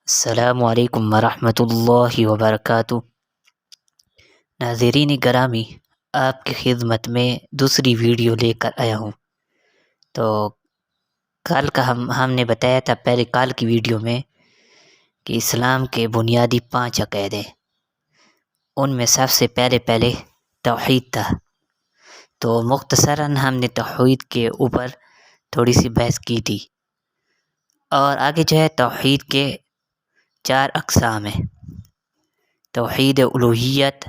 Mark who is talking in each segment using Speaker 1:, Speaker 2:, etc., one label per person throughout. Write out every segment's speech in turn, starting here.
Speaker 1: السلام علیکم ورحمۃ اللہ وبرکاتہ۔ ناظرین گرامی، آپ کی خدمت میں دوسری ویڈیو لے کر آیا ہوں۔ تو کل کا ہم نے بتایا تھا پہلے کال کی ویڈیو میں کہ اسلام کے بنیادی 5 عقائد ہیں۔ ان میں سب سے پہلے توحید تھا۔ تو مختصراً ہم نے توحید کے اوپر تھوڑی سی بحث کی تھی، اور آگے جو ہے توحید کے 4 اقسام ہیں: توحید الوہیت،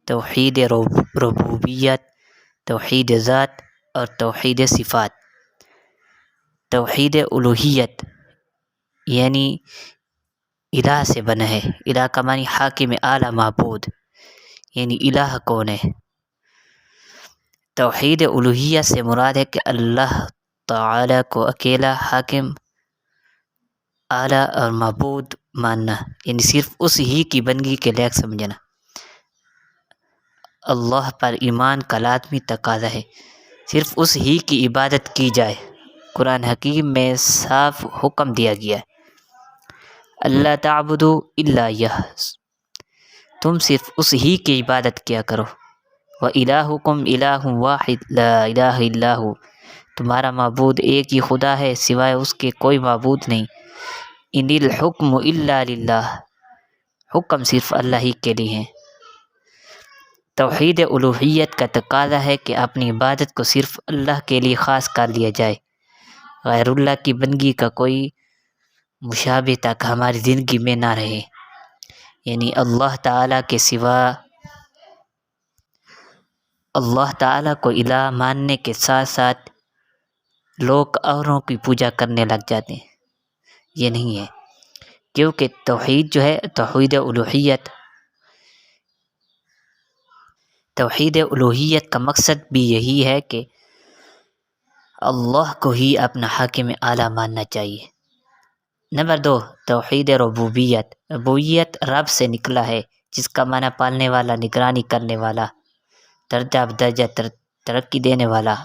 Speaker 1: توحید ربوبیت، توحید ذات اور توحید صفات۔ توحید الوہیت یعنی الہ سے بنا ہے۔ الہ کا معنی حاکم اعلیٰ معبود، یعنی الہ کون ہے۔ توحید الوہیت سے مراد ہے کہ اللہ تعالیٰ کو اکیلا حاکم اعلیٰ اور معبود ماننا، یعنی صرف اس ہی کی بندگی کے لائق سمجھنا۔ اللہ پر ایمان کا لازمی تقاضا ہے، صرف اس ہی کی عبادت کی جائے۔ قرآن حکیم میں صاف حکم دیا گیا ہے، اللہ تعبدوا الا ایہ، تم صرف اس ہی کی عبادت کیا کرو۔ وَإِلَٰهُكُمْ إِلَٰهٌ وَاحِدٌ لَا إِلَٰهَ إِلَّا هُوَ، تمہارا معبود ایک ہی خدا ہے، سوائے اس کے کوئی معبود نہیں۔ ان الحکم الا للہ، حکم صرف اللہ ہی کے لیے ہے۔ توحید الوہیت کا تقاضا ہے کہ اپنی عبادت کو صرف اللہ کے لیے خاص کر لیا جائے، غیر اللہ کی بندگی کا کوئی مشابہ تک ہماری زندگی میں نہ رہے، یعنی اللہ تعالیٰ کے سوا اللہ تعالیٰ کو الہ ماننے کے ساتھ ساتھ لوگ اوروں کی پوجا کرنے لگ جاتے ہیں۔ یہ نہیں ہے، کیونکہ توحید جو ہے توحید الوہیت کا مقصد بھی یہی ہے کہ اللہ کو ہی اپنا حاکم اعلیٰ ماننا چاہیے۔ نمبر 2، توحید ربوبیت۔ ربوبیت رب سے نکلا ہے، جس کا معنی پالنے والا، نگرانی کرنے والا، درجہ بدرجہ ترقی دینے والا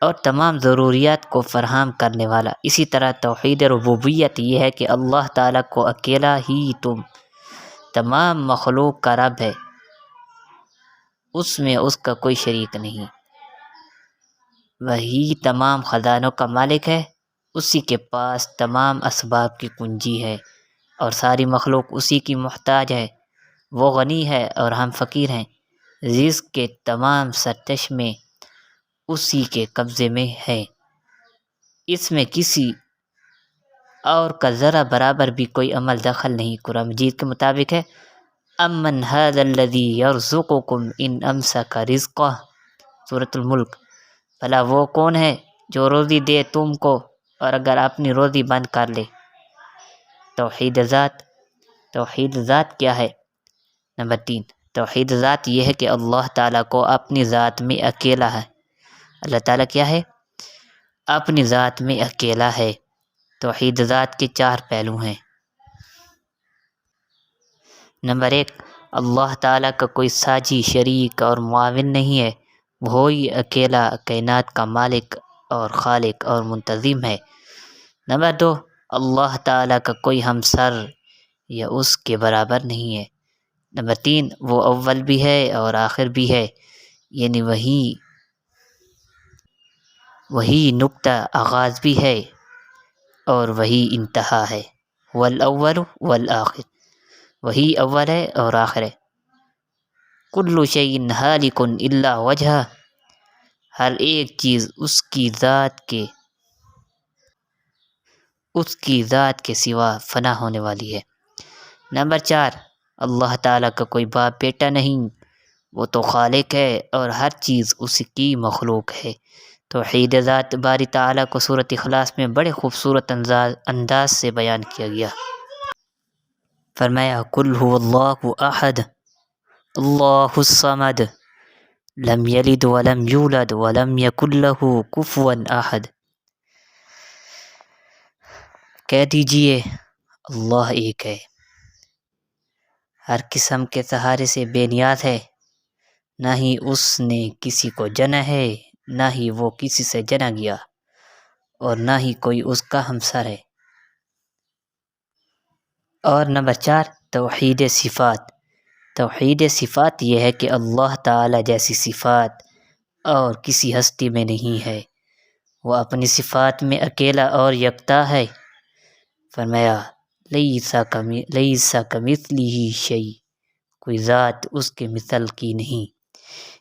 Speaker 1: اور تمام ضروریات کو فراہم کرنے والا۔ اسی طرح توحید ربوبیت یہ ہے کہ اللہ تعالیٰ کو اکیلا ہی تمام مخلوق کا رب ہے، اس میں اس کا کوئی شریک نہیں۔ وہی تمام خزانوں کا مالک ہے، اسی کے پاس تمام اسباب کی کنجی ہے، اور ساری مخلوق اسی کی محتاج ہے۔ وہ غنی ہے اور ہم فقیر ہیں۔ رزق کے تمام سرچشمے اسی کے قبضے میں ہے، اس میں کسی اور کا ذرہ برابر بھی کوئی عمل دخل نہیں۔ قرآن مجید کے مطابق ہے، امن ھذا الذی یرزقکم ان امسک رزقہ، سورۃ الملک۔ بھلا وہ کون ہے جو روزی دے تم کو اور اگر اپنی روزی بند کر لے۔ توحید ذات۔ توحید ذات کیا ہے؟ نمبر 3، توحید ذات یہ ہے کہ اللہ تعالیٰ کو اپنی ذات میں اکیلا ہے۔ اللہ تعالیٰ کیا ہے؟ اپنی ذات میں اکیلا ہے۔ توحید ذات کے 4 پہلو ہیں۔ نمبر 1، اللہ تعالیٰ کا کوئی ساجی، شریک اور معاون نہیں ہے، وہی اکیلا کائنات کا مالک اور خالق اور منتظم ہے۔ نمبر 2، اللہ تعالیٰ کا کوئی ہمسر یا اس کے برابر نہیں ہے۔ نمبر 3، وہ اول بھی ہے اور آخر بھی ہے، یعنی وہی نقطہ آغاز بھی ہے اور وہی انتہا ہے۔ والاول والآخر، وہی اول ہے اور آخر ہے۔ کل شیء ھالک الا وجہہ، ہر ایک چیز اس کی ذات کے سوا فنا ہونے والی ہے۔ نمبر 4، اللہ تعالیٰ کا کوئی باپ بیٹا نہیں، وہ تو خالق ہے اور ہر چیز اس کی مخلوق ہے۔ توحید ذات باری تعالیٰ کو سورۃ اخلاص میں بڑے خوبصورت انداز سے بیان کیا گیا۔ فرمایا، قل هو اللہ احد اللہ الصمد لم یلد ولم یولد ولم یکن لہ کفوا احد۔ کہہ دیجئے اللہ ایک ہے، ہر قسم کے سہارے سے بے نیاز ہے، نہ ہی اس نے کسی کو جنا ہے، نہ ہی وہ کسی سے جنا گیا، اور نہ ہی کوئی اس کا ہمسر ہے۔ اور نمبر 4 توحید صفات۔ توحید صفات یہ ہے کہ اللہ تعالیٰ جیسی صفات اور کسی ہستی میں نہیں ہے، وہ اپنی صفات میں اکیلا اور یکتا ہے۔ فرمایا لیس کمثلہ شیء، کوئی ذات اس کے مثل کی نہیں،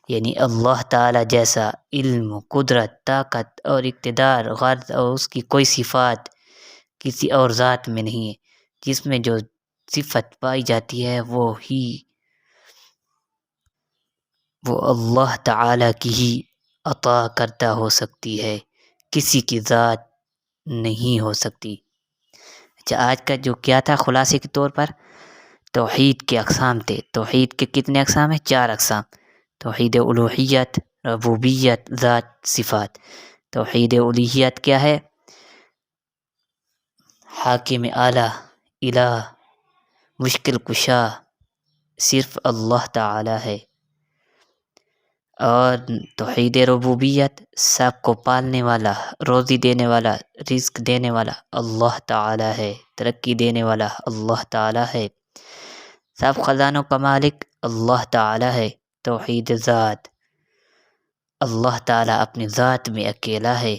Speaker 1: یعنی اللہ تعالیٰ جیسا علم، قدرت، طاقت اور اقتدار، غرض اور اس کی کوئی صفات کسی اور ذات میں نہیں ہے۔ جس میں جو صفت پائی جاتی ہے وہ اللہ تعالیٰ کی ہی عطا کردہ ہو سکتی ہے، کسی کی ذات نہیں ہو سکتی۔ اچھا، آج کا جو کیا تھا خلاصے کے طور پر توحید کے اقسام تھے۔ توحید کے کتنے اقسام ہیں؟ 4 اقسام: توحید الوہیت، ربوبیت، ذات، صفات۔ توحید الوہیت کیا ہے؟ حاکم اعلیٰ، الہ، مشکل کشا صرف اللہ تعالی ہے۔ اور توحید ربوبیت، سب کو پالنے والا، روزی دینے والا، رزق دینے والا اللہ تعالی ہے، ترقی دینے والا اللہ تعالی ہے، سب خزانوں کا مالک اللہ تعالی ہے۔ توحید ذات، اللہ تعالی اپنی ذات میں اکیلا ہے۔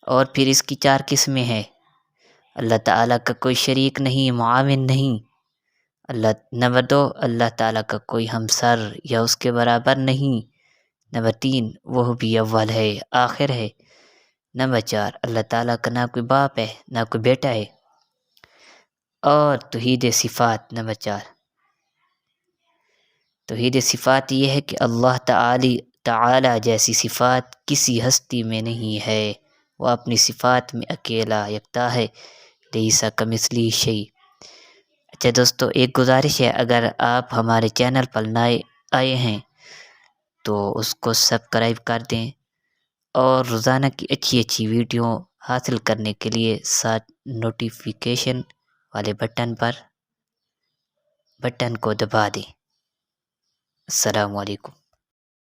Speaker 1: اور پھر اس کی 4 قسمیں ہیں: اللہ تعالیٰ کا کوئی شریک نہیں، معاون نہیں۔ نمبر 2 اللہ تعالیٰ کا کوئی ہمسر یا اس کے برابر نہیں۔ نمبر 3 وہ بھی اول ہے، آخر ہے۔ نمبر 4 اللہ تعالیٰ کا نہ کوئی باپ ہے نہ کوئی بیٹا ہے۔ اور توحید صفات نمبر 4، توحید صفات یہ ہے کہ اللہ تعالی جیسی صفات کسی ہستی میں نہیں ہے، وہ اپنی صفات میں اکیلا یکتا ہے، لیس کمثلہ شیء۔ اچھا دوستو، ایک گزارش ہے، اگر آپ ہمارے چینل پر نئے آئے ہیں تو اس کو سبسکرائب کر دیں، اور روزانہ کی اچھی اچھی ویڈیو حاصل کرنے کے لیے ساتھ نوٹیفیکیشن والے بٹن کو دبا دیں۔ السلام علیکم۔